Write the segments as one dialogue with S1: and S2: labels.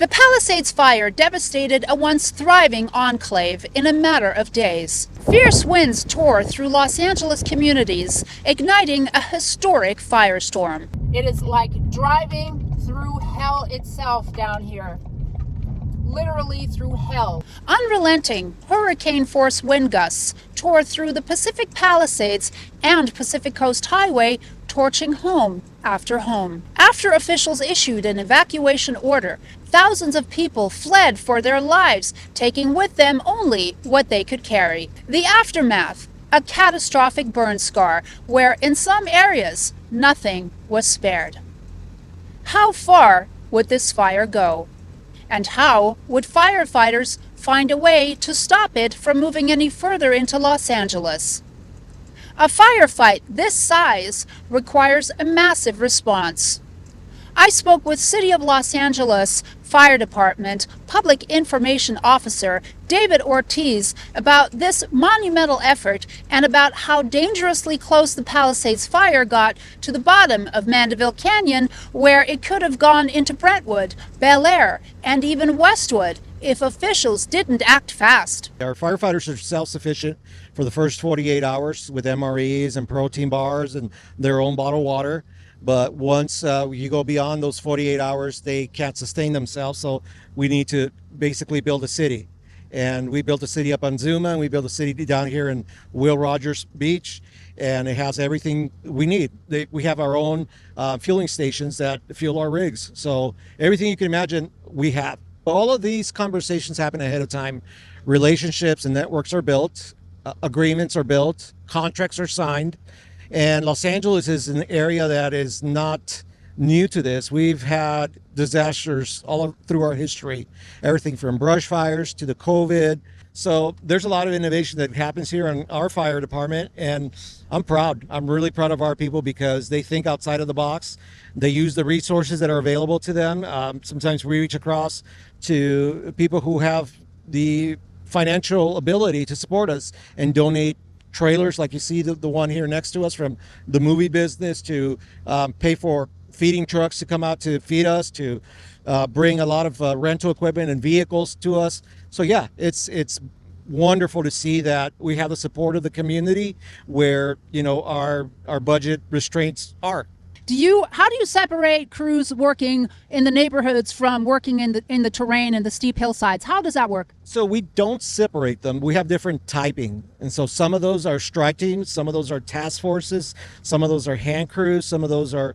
S1: The Palisades fire devastated a once thriving enclave in a matter of days. Fierce winds tore through Los Angeles communities, igniting a historic firestorm. It is like driving through hell itself down here. Literally through hell. Unrelenting hurricane-force wind gusts tore through the Pacific Palisades and Pacific Coast Highway, torching home after home. After officials issued an evacuation order, thousands of people fled for their lives, taking with them only what they could carry. The aftermath, a catastrophic burn scar where in some areas nothing was spared. How far would this fire go? And how would firefighters find a way to stop it from moving any further into Los Angeles? A firefight this size requires a massive response. I spoke with City of Los Angeles Fire Department Public Information Officer David Ortiz about this monumental effort and about how dangerously close the Palisades fire got to the bottom of Mandeville Canyon, where it could have gone into Brentwood, Bel Air, and even Westwood if officials didn't act fast.
S2: Our firefighters are self-sufficient for the first 48 hours with MREs and protein bars and their own bottled water. But once you go beyond those 48 hours, they can't sustain themselves. So we need to basically build a city. And we built a city up on Zuma, and we built a city down here in Will Rogers Beach. And it has everything we need. We have our own fueling stations that fuel our rigs. So everything you can imagine, we have. All of these conversations happen ahead of time. Relationships and networks are built, agreements are built, contracts are signed. And Los Angeles is an area that is not new to this. We've had disasters all through our history, everything from brush fires to the COVID. So there's a lot of innovation that happens here in our fire department, and I'm proud. I'm really proud of our people because they think outside of the box. They use the resources that are available to them. Sometimes we reach across to people who have the financial ability to support us and donate trailers like you see the one here next to us, from the movie business to pay for feeding trucks to come out to feed us, to bring a lot of rental equipment and vehicles to us. So yeah, it's wonderful to see that we have the support of the community where, you know, our budget restraints are.
S1: How do you separate crews working in the neighborhoods from working in the terrain and the steep hillsides? How does that work?
S2: So we don't separate them. We have different typing. And so some of those are strike teams, some of those are task forces, some of those are hand crews, some of those are,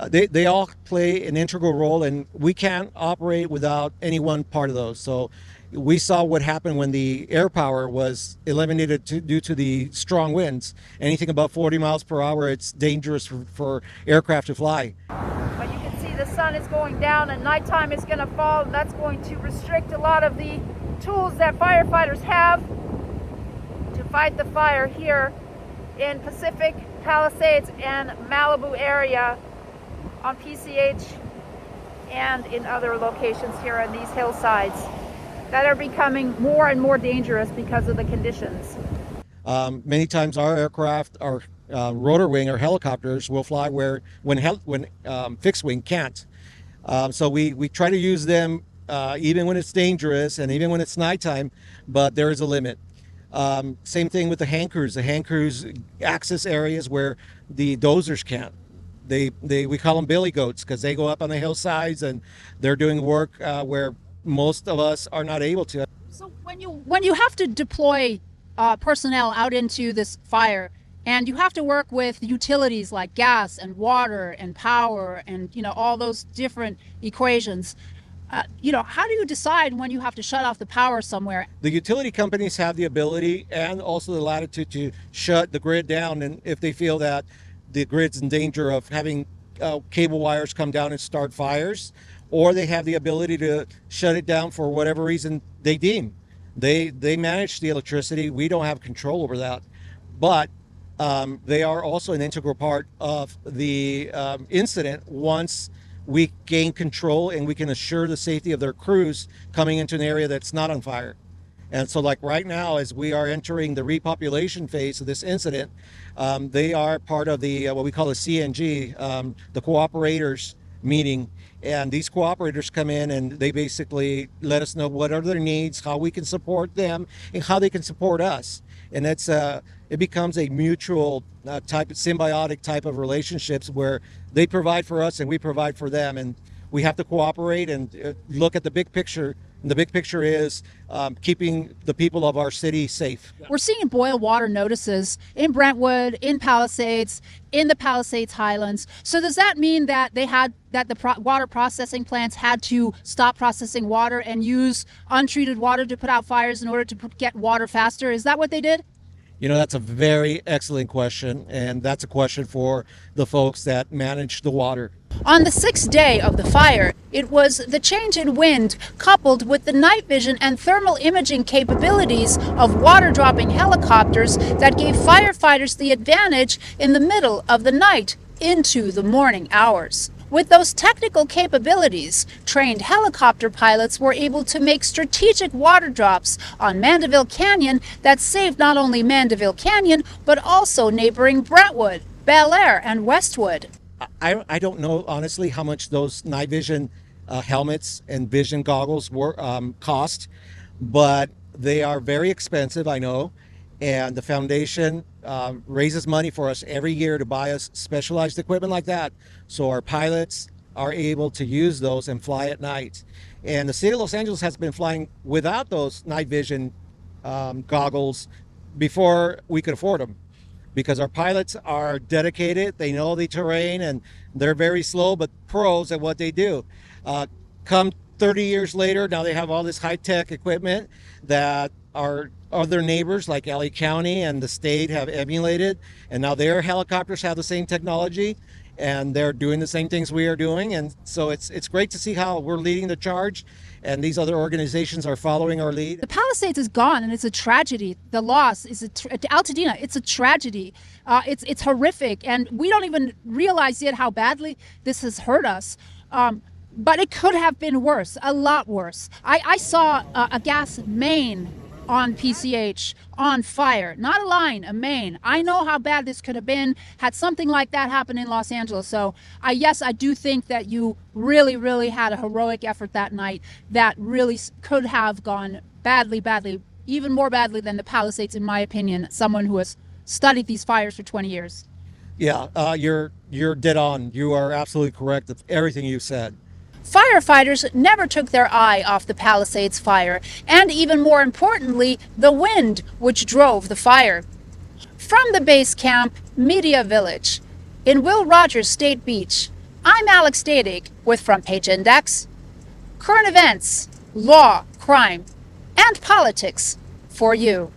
S2: they all play an integral role, and we can't operate without any one part of those. So we saw what happened when the air power was eliminated due to the strong winds. Anything above 40 miles per hour, it's dangerous for aircraft to fly.
S1: But you can see the sun is going down and nighttime is going to fall, and that's going to restrict a lot of the tools that firefighters have to fight the fire here in Pacific Palisades and Malibu area on PCH and in other locations here on these hillsides that are becoming more and more dangerous because of the conditions.
S2: Many times our aircraft, our rotor wing or helicopters will fly when fixed wing can't. So we try to use them even when it's dangerous and even when it's nighttime, but there is a limit. Same thing with the hand crews. The hand crews access areas where the dozers can't. We call them billy goats because they go up on the hillsides and they're doing work where most of us are not able to.
S1: So when you have to deploy personnel out into this fire, and you have to work with utilities like gas and water and power and, you know, all those different equations, you know, how do you decide when you have to shut off the power somewhere?
S2: The utility companies have the ability and also the latitude to shut the grid down, and if they feel that the grid's in danger of having cable wires come down and start fires, or they have the ability to shut it down for whatever reason they deem. They manage the electricity. We don't have control over that, but they are also an integral part of the incident once we gain control and we can assure the safety of their crews coming into an area that's not on fire. And so like right now, as we are entering the repopulation phase of this incident, they are part of the what we call the CNG, the cooperators meeting. And these cooperators come in and they basically let us know what are their needs, how we can support them, and how they can support us. And it becomes a mutual type of symbiotic type of relationships where they provide for us and we provide for them. And we have to cooperate and look at the big picture. And the big picture is keeping the people of our city safe.
S1: We're seeing boil water notices in Brentwood, in Palisades, in the Palisades Highlands. So does that mean that the water processing plants had to stop processing water and use untreated water to put out fires in order to get water faster? Is that what they did?
S2: You know, that's a very excellent question, and that's a question for the folks that manage the water.
S1: On the 6th day of the fire, it was the change in wind coupled with the night vision and thermal imaging capabilities of water-dropping helicopters that gave firefighters the advantage in the middle of the night into the morning hours. With those technical capabilities, trained helicopter pilots were able to make strategic water drops on Mandeville Canyon that saved not only Mandeville Canyon, but also neighboring Brentwood, Bel Air, and Westwood.
S2: I don't know, honestly, how much those night vision helmets and vision goggles were cost, but they are very expensive, I know. And the foundation raises money for us every year to buy us specialized equipment like that, so our pilots are able to use those and fly at night. And the city of Los Angeles has been flying without those night vision goggles before we could afford them, because our pilots are dedicated, they know the terrain, and they're very slow but pros at what they do. Come 30 years later, now they have all this high-tech equipment that our other neighbors like LA County and the state have emulated, and now their helicopters have the same technology and they're doing the same things we are doing. And so it's great to see how we're leading the charge and these other organizations are following our lead.
S1: The Palisades is gone, and it's a tragedy. The loss is Altadena. It's a tragedy. It's horrific, and we don't even realize yet how badly this has hurt us. But it could have been worse, a lot worse. I saw a gas main on PCH on fire, not a line, a main. I know how bad this could have been had something like that happened in Los Angeles. So yes, I do think that you really, really had a heroic effort that night that really could have gone badly, even more badly than the Palisades, in my opinion, someone who has studied these fires for 20 years.
S2: Yeah, you're dead on. You are absolutely correct with everything you said.
S1: Firefighters never took their eye off the Palisades fire, and even more importantly, the wind which drove the fire. From the base camp, Media Village, in Will Rogers State Beach, I'm Alex Dadig with Front Page Index. Current events, law, crime, and politics for you.